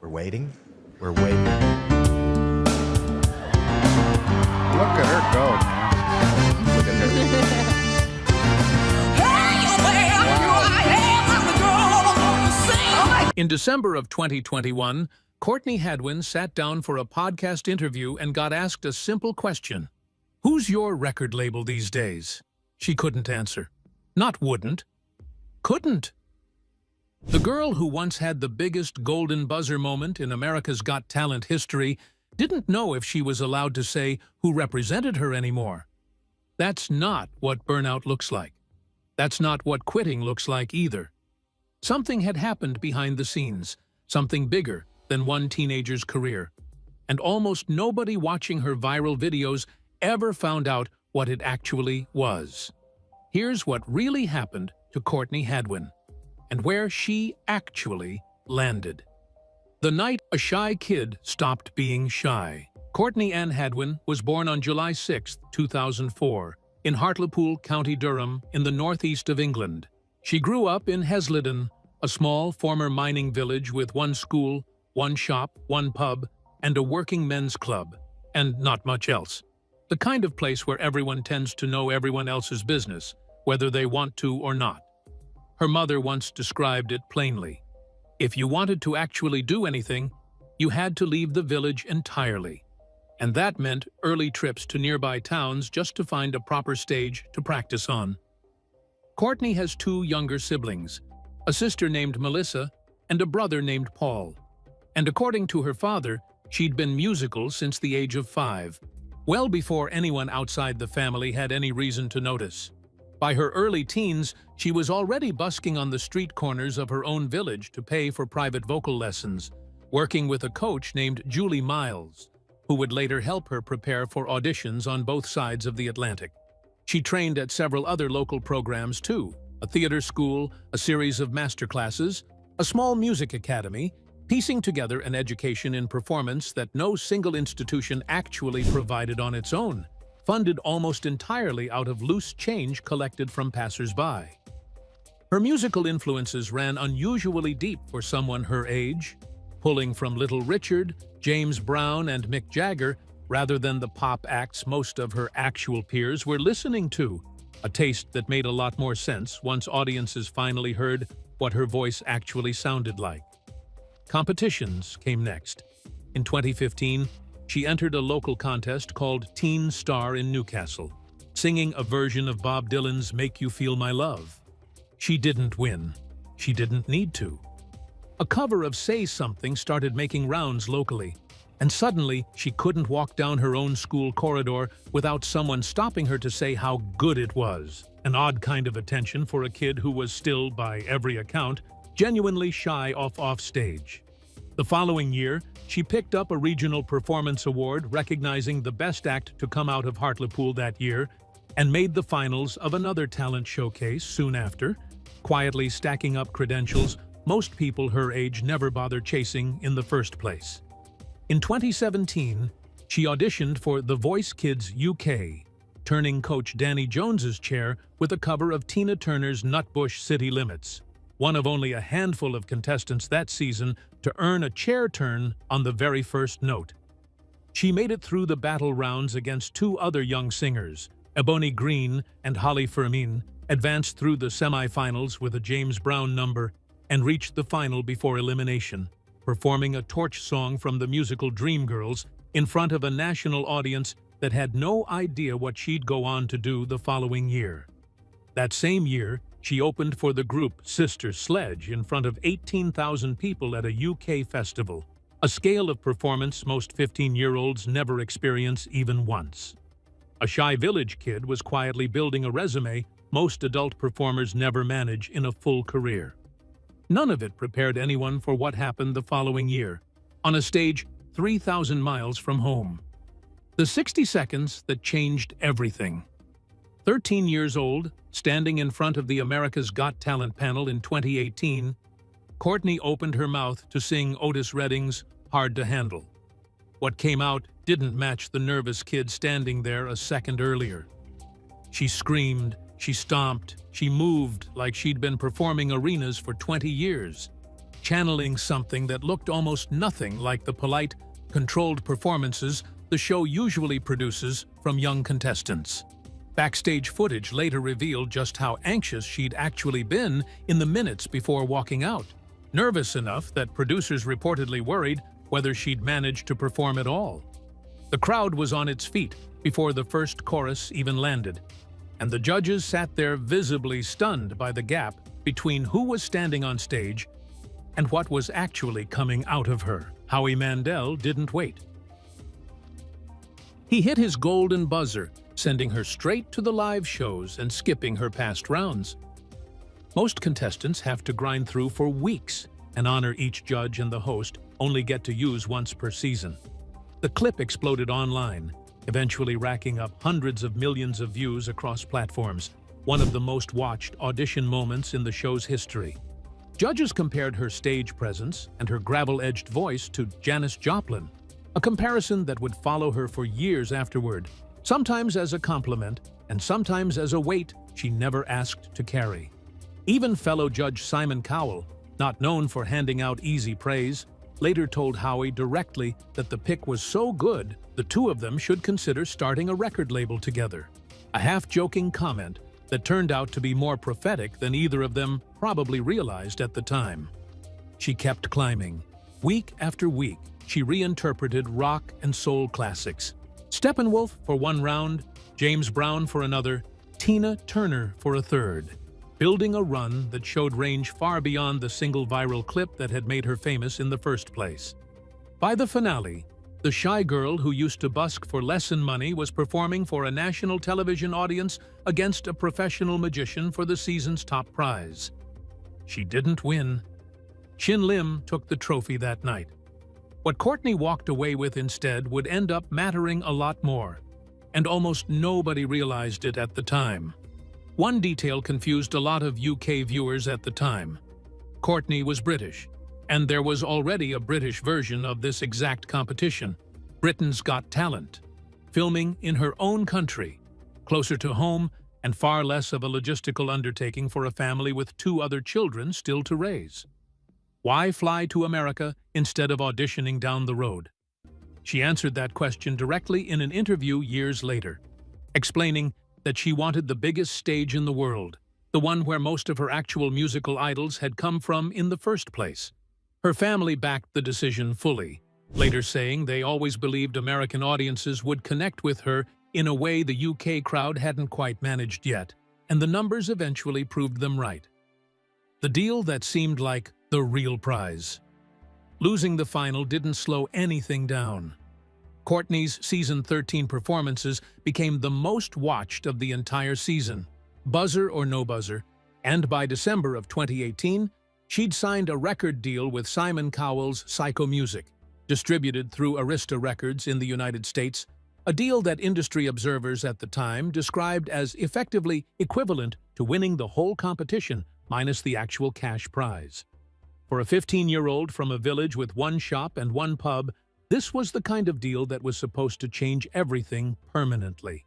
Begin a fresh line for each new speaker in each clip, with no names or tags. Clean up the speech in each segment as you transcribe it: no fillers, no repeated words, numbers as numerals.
We're waiting. We're waiting.
Look at her go, man. Look at her.
In December of 2021, Courtney Hadwin sat down for a podcast interview and got asked a simple question. Who's your record label these days? She couldn't answer. Not wouldn't. Couldn't. The girl who once had the biggest golden buzzer moment in America's Got Talent history didn't know if she was allowed to say who represented her anymore. That's not what burnout looks like. That's not what quitting looks like either. Something had happened behind the scenes, something bigger than one teenager's career. And almost nobody watching her viral videos ever found out what it actually was. Here's what really happened to Courtney Hadwin, and where she actually landed. The night a shy kid stopped being shy. Courtney Ann Hadwin was born on July 6, 2004, in Hartlepool, County Durham, in the northeast of England. She grew up in Hesleden, a small former mining village with one school, one shop, one pub, and a working men's club, and not much else. The kind of place where everyone tends to know everyone else's business, whether they want to or not. Her mother once described it plainly. If you wanted to actually do anything, you had to leave the village entirely. And that meant early trips to nearby towns just to find a proper stage to practice on. Courtney has two younger siblings, a sister named Melissa and a brother named Paul. And according to her father, she'd been musical since the age of 5, well before anyone outside the family had any reason to notice. By her early teens, she was already busking on the street corners of her own village to pay for private vocal lessons, working with a coach named Julie Miles, who would later help her prepare for auditions on both sides of the Atlantic. She trained at several other local programs too, a theater school, a series of masterclasses, a small music academy, piecing together an education in performance that no single institution actually provided on its own, funded almost entirely out of loose change collected from passers-by. Her musical influences ran unusually deep for someone her age, pulling from Little Richard, James Brown, and Mick Jagger, rather than the pop acts most of her actual peers were listening to, a taste that made a lot more sense once audiences finally heard what her voice actually sounded like. Competitions came next. In 2015, she entered a local contest called Teen Star in Newcastle, singing a version of Bob Dylan's Make You Feel My Love. She didn't win. She didn't need to. A cover of Say Something started making rounds locally, and suddenly she couldn't walk down her own school corridor without someone stopping her to say how good it was, an odd kind of attention for a kid who was still, by every account, genuinely shy off stage. The following year, she picked up a regional performance award recognizing the best act to come out of Hartlepool that year, and made the finals of another talent showcase soon after, quietly stacking up credentials most people her age never bothered chasing in the first place. In 2017, she auditioned for The Voice Kids UK, turning coach Danny Jones's chair with a cover of Tina Turner's Nutbush City Limits, one of only a handful of contestants that season to earn a chair turn on the very first note. She made it through the battle rounds against two other young singers, Ebony Green and Holly Fermin, advanced through the semifinals with a James Brown number, and reached the final before elimination, performing a torch song from the musical Dreamgirls in front of a national audience that had no idea what she'd go on to do the following year. That same year, she opened for the group Sister Sledge in front of 18,000 people at a UK festival, a scale of performance most 15-year-olds never experience even once. A shy village kid was quietly building a resume most adult performers never manage in a full career. None of it prepared anyone for what happened the following year, on a stage 3,000 miles from home. The 60 seconds that changed everything. 13 years old, standing in front of the America's Got Talent panel in 2018, Courtney opened her mouth to sing Otis Redding's Hard to Handle. What came out didn't match the nervous kid standing there a second earlier. She screamed, she stomped, she moved like she'd been performing arenas for 20 years. channeling something that looked almost nothing like the polite, controlled performances the show usually produces from young contestants. Backstage footage later revealed just how anxious she'd actually been in the minutes before walking out, nervous enough that producers reportedly worried whether she'd manage to perform at all. The crowd was on its feet before the first chorus even landed, and the judges sat there visibly stunned by the gap between who was standing on stage and what was actually coming out of her. Howie Mandel didn't wait. He hit his golden buzzer, sending her straight to the live shows and skipping her past rounds. Most contestants have to grind through for weeks and honor each judge and the host only get to use once per season. The clip exploded online, eventually racking up hundreds of millions of views across platforms, one of the most watched audition moments in the show's history. Judges compared her stage presence and her gravel-edged voice to Janis Joplin, a comparison that would follow her for years afterward, sometimes as a compliment and sometimes as a weight she never asked to carry. Even fellow judge Simon Cowell, not known for handing out easy praise, later told Howie directly that the pick was so good the two of them should consider starting a record label together. A half-joking comment that turned out to be more prophetic than either of them probably realized at the time. She kept climbing. Week after week, she reinterpreted rock and soul classics. Steppenwolf for one round, James Brown for another, Tina Turner for a third, building a run that showed range far beyond the single viral clip that had made her famous in the first place. By the finale, the shy girl who used to busk for lesson money was performing for a national television audience against a professional magician for the season's top prize. She didn't win. Shin Lim took the trophy that night. What Courtney walked away with instead would end up mattering a lot more, and almost nobody realized it at the time. One detail confused a lot of UK viewers at the time. Courtney was British, and there was already a British version of this exact competition, Britain's Got Talent, filming in her own country, closer to home and far less of a logistical undertaking for a family with 2 other children still to raise. Why fly to America instead of auditioning down the road? She answered that question directly in an interview years later, explaining that she wanted the biggest stage in the world, the one where most of her actual musical idols had come from in the first place. Her family backed the decision fully, later saying they always believed American audiences would connect with her in a way the UK crowd hadn't quite managed yet, and the numbers eventually proved them right. The deal that seemed like the real prize. Losing the final didn't slow anything down. Courtney's season 13 performances became the most watched of the entire season, buzzer or no buzzer, and by December of 2018, she'd signed a record deal with Simon Cowell's Psycho Music, distributed through Arista Records in the United States, a deal that industry observers at the time described as effectively equivalent to winning the whole competition minus the actual cash prize. For a 15-year-old from a village with 1 shop and 1 pub, this was the kind of deal that was supposed to change everything permanently.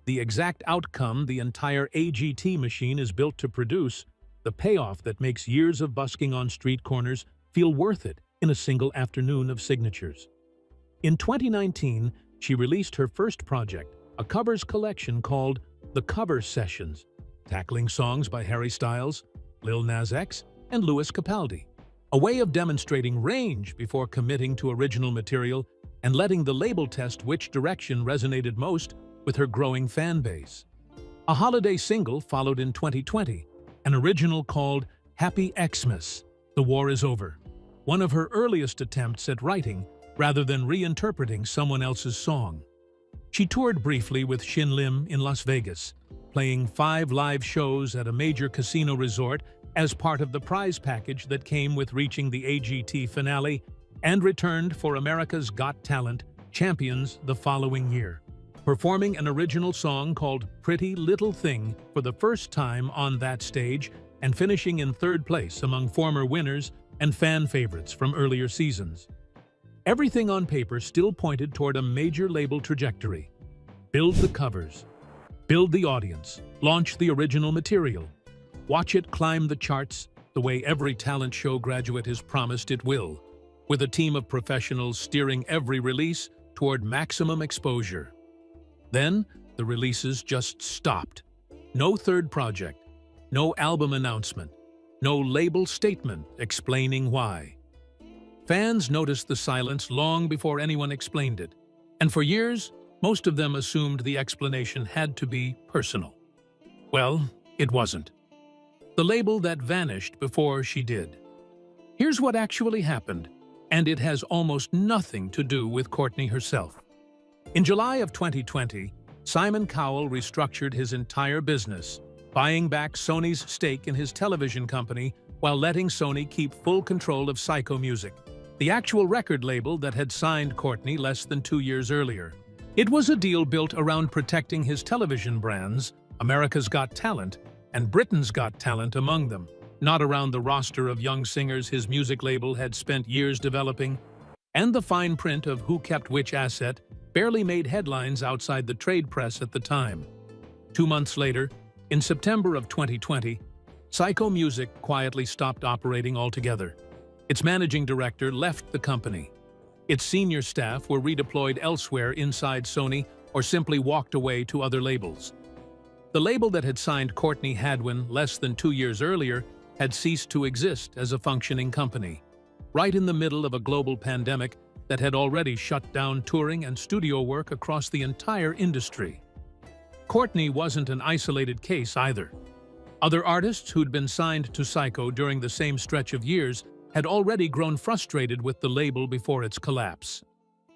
The exact outcome the entire AGT machine is built to produce, the payoff that makes years of busking on street corners feel worth it in a single afternoon of signatures. In 2019, she released her first project, a covers collection called The Cover Sessions, tackling songs by Harry Styles, Lil Nas X, and Lewis Capaldi, a way of demonstrating range before committing to original material and letting the label test which direction resonated most with her growing fan base. A holiday single followed in 2020, an original called Happy Xmas, The War Is Over, one of her earliest attempts at writing rather than reinterpreting someone else's song. She toured briefly with Shin Lim in Las Vegas, playing 5 live shows at a major casino resort as part of the prize package that came with reaching the AGT finale, and returned for America's Got Talent Champions the following year, performing an original song called Pretty Little Thing for the first time on that stage and finishing in 3rd place among former winners and fan favorites from earlier seasons. Everything on paper still pointed toward a major label trajectory. Build the covers, build the audience, launch the original material, watch it climb the charts, the way every talent show graduate has promised it will, with a team of professionals steering every release toward maximum exposure. Then, the releases just stopped. No third project, no album announcement, no label statement explaining why. Fans noticed the silence long before anyone explained it, and for years, most of them assumed the explanation had to be personal. Well, it wasn't. The label that vanished before she did. Here's what actually happened, and it has almost nothing to do with Courtney herself. In July of 2020, Simon Cowell restructured his entire business, buying back Sony's stake in his television company while letting Sony keep full control of Psycho Music, the actual record label that had signed Courtney less than 2 years earlier. It was a deal built around protecting his television brands, America's Got Talent, and Britain's Got Talent among them, not around the roster of young singers his music label had spent years developing, and the fine print of who kept which asset barely made headlines outside the trade press at the time. 2 months later, in September of 2020, Psycho Music quietly stopped operating altogether. Its managing director left the company. Its senior staff were redeployed elsewhere inside Sony or simply walked away to other labels. The label that had signed Courtney Hadwin less than 2 years earlier had ceased to exist as a functioning company, right in the middle of a global pandemic that had already shut down touring and studio work across the entire industry. Courtney wasn't an isolated case either. Other artists who'd been signed to Psycho during the same stretch of years had already grown frustrated with the label before its collapse.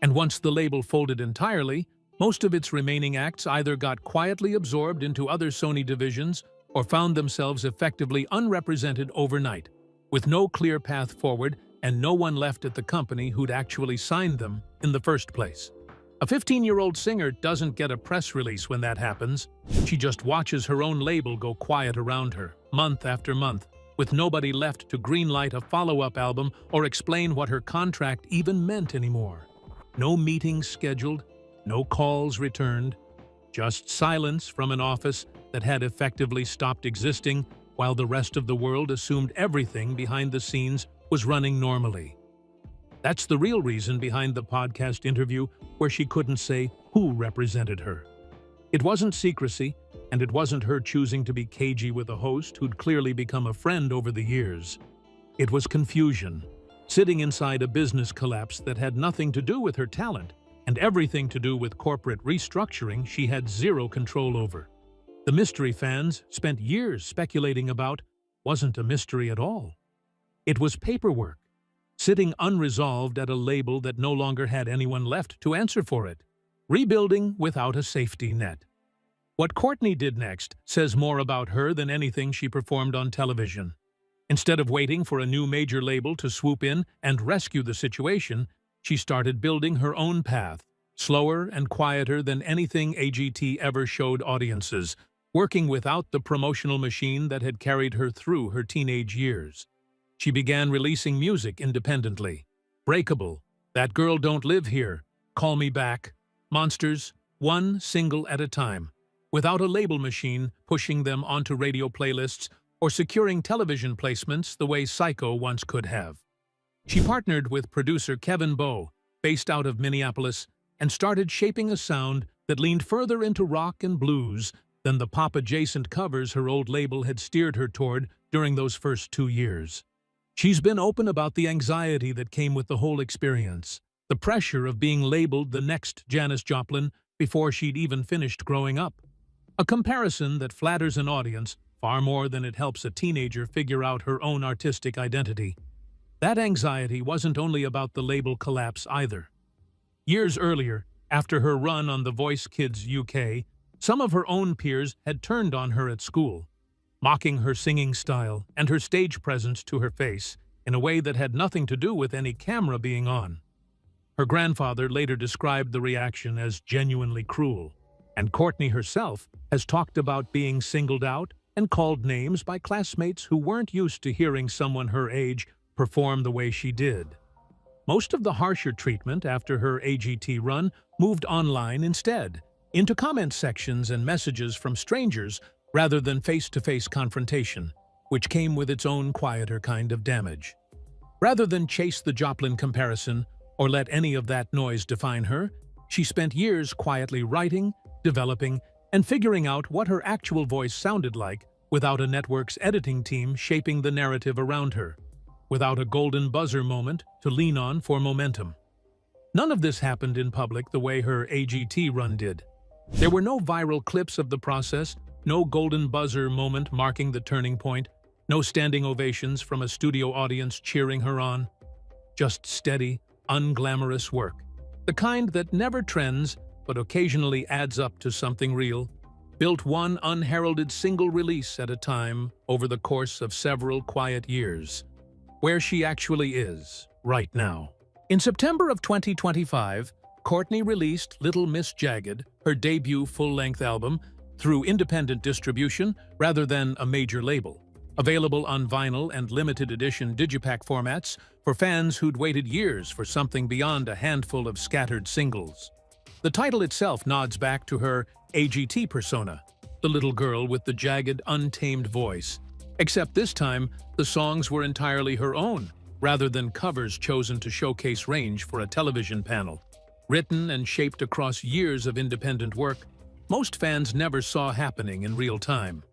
And once the label folded entirely, most of its remaining acts either got quietly absorbed into other Sony divisions or found themselves effectively unrepresented overnight, with no clear path forward and no one left at the company who'd actually signed them in the first place. A 15-year-old singer doesn't get a press release when that happens. She just watches her own label go quiet around her, month after month, with nobody left to greenlight a follow-up album or explain what her contract even meant anymore. No meetings scheduled, no calls returned, just silence from an office that had effectively stopped existing while the rest of the world assumed everything behind the scenes was running normally. That's the real reason behind the podcast interview where she couldn't say who represented her. It wasn't secrecy, and it wasn't her choosing to be cagey with a host who'd clearly become a friend over the years. It was confusion, sitting inside a business collapse that had nothing to do with her talent and everything to do with corporate restructuring she had zero control over. The mystery fans spent years speculating about wasn't a mystery at all. It was paperwork, sitting unresolved at a label that no longer had anyone left to answer for it, rebuilding without a safety net. What Courtney did next says more about her than anything she performed on television. Instead of waiting for a new major label to swoop in and rescue the situation, she started building her own path, slower and quieter than anything AGT ever showed audiences, working without the promotional machine that had carried her through her teenage years. She began releasing music independently. Breakable, That Girl Don't Live Here, Call Me Back, Monsters, one single at a time, without a label machine pushing them onto radio playlists or securing television placements the way Psycho once could have. She partnered with producer Kevin Bowe, based out of Minneapolis, and started shaping a sound that leaned further into rock and blues than the pop-adjacent covers her old label had steered her toward during those first 2 years. She's been open about the anxiety that came with the whole experience, the pressure of being labeled the next Janis Joplin before she'd even finished growing up. A comparison that flatters an audience far more than it helps a teenager figure out her own artistic identity. That anxiety wasn't only about the label collapse either. Years earlier, after her run on The Voice Kids UK, some of her own peers had turned on her at school, mocking her singing style and her stage presence to her face in a way that had nothing to do with any camera being on. Her grandfather later described the reaction as genuinely cruel, and Courtney herself has talked about being singled out and called names by classmates who weren't used to hearing someone her age perform the way she did. Most of the harsher treatment after her AGT run moved online instead, into comment sections and messages from strangers rather than face-to-face confrontation. which came with its own quieter kind of damage. Rather than chase the Joplin comparison or let any of that noise define her, she spent years quietly writing, developing, and figuring out what her actual voice sounded like without a network's editing team shaping the narrative around her, without a golden buzzer moment to lean on for momentum. None of this happened in public the way her AGT run did. There were no viral clips of the process, no golden buzzer moment marking the turning point, no standing ovations from a studio audience cheering her on. Just steady, unglamorous work. The kind that never trends, but occasionally adds up to something real. Built one unheralded single release at a time over the course of several quiet years. Where she actually is, right now. In September of 2025, Courtney released Little Miss Jagged, her debut full-length album, through independent distribution rather than a major label. Available on vinyl and limited edition digipack formats for fans who'd waited years for something beyond a handful of scattered singles. The title itself nods back to her AGT persona, the little girl with the jagged, untamed voice. Except this time, the songs were entirely her own, rather than covers chosen to showcase range for a television panel. Written and shaped across years of independent work, most fans never saw happening in real time.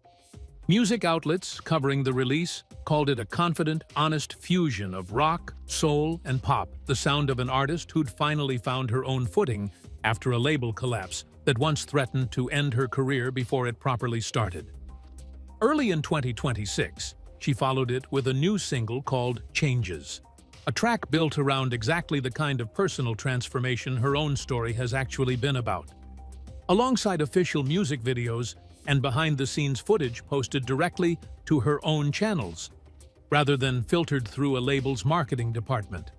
Music outlets covering the release called it a confident, honest fusion of rock, soul, and pop, the sound of an artist who'd finally found her own footing after a label collapse that once threatened to end her career before it properly started. Early in 2026, she followed it with a new single called Changes, a track built around exactly the kind of personal transformation her own story has actually been about. Alongside official music videos and behind-the-scenes footage posted directly to her own channels, rather than filtered through a label's marketing department.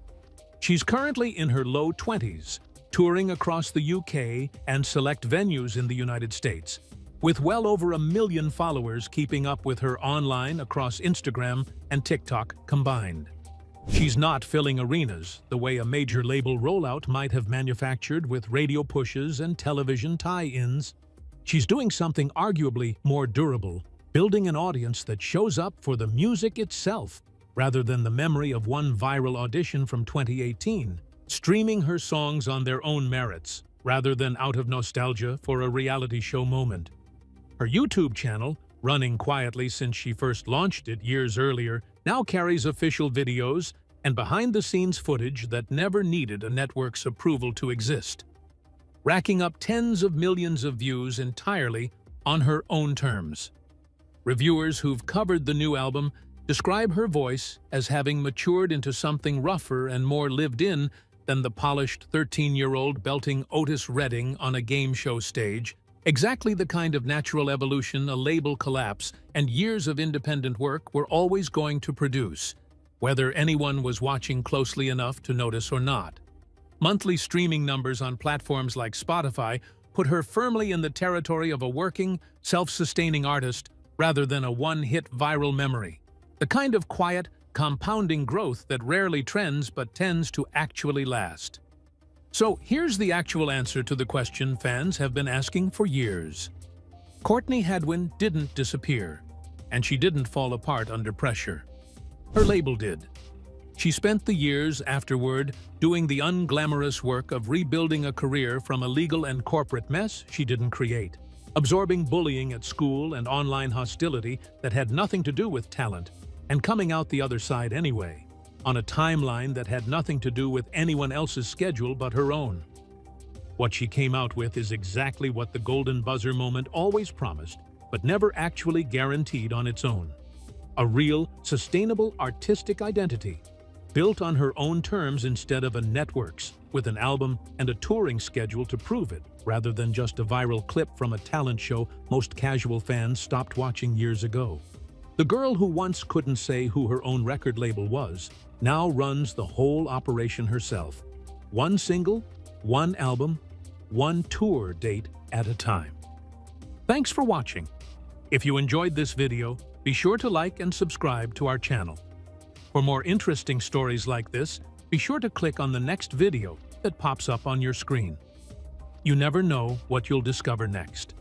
She's currently in her low 20s, touring across the UK and select venues in the United States, with well over 1 million followers keeping up with her online across Instagram and TikTok combined. She's not filling arenas the way a major label rollout might have manufactured with radio pushes and television tie-ins. She's doing something arguably more durable, building an audience that shows up for the music itself, rather than the memory of one viral audition from 2018, streaming her songs on their own merits, rather than out of nostalgia for a reality show moment. Her YouTube channel, running quietly since she first launched it years earlier, now carries official videos and behind-the-scenes footage that never needed a network's approval to exist, racking up tens of millions of views entirely on her own terms. Reviewers who've covered the new album describe her voice as having matured into something rougher and more lived-in than the polished 13-year-old belting Otis Redding on a game show stage, exactly the kind of natural evolution a label collapse and years of independent work were always going to produce, whether anyone was watching closely enough to notice or not. Monthly streaming numbers on platforms like Spotify put her firmly in the territory of a working, self-sustaining artist rather than a one-hit viral memory. The kind of quiet, compounding growth that rarely trends but tends to actually last. So here's the actual answer to the question fans have been asking for years. Courtney Hadwin didn't disappear, and she didn't fall apart under pressure. Her label did. She spent the years afterward doing the unglamorous work of rebuilding a career from a legal and corporate mess she didn't create, absorbing bullying at school and online hostility that had nothing to do with talent, and coming out the other side anyway, on a timeline that had nothing to do with anyone else's schedule but her own. What she came out with is exactly what the golden buzzer moment always promised, but never actually guaranteed on its own. A real, sustainable artistic identity, built on her own terms instead of a network's, with an album and a touring schedule to prove it, rather than just a viral clip from a talent show most casual fans stopped watching years ago. The girl who once couldn't say who her own record label was, now runs the whole operation herself. One single, one album, one tour date at a time. Thanks for watching. If you enjoyed this video, be sure to like and subscribe to our channel. For more interesting stories like this, be sure to click on the next video that pops up on your screen. You never know what you'll discover next.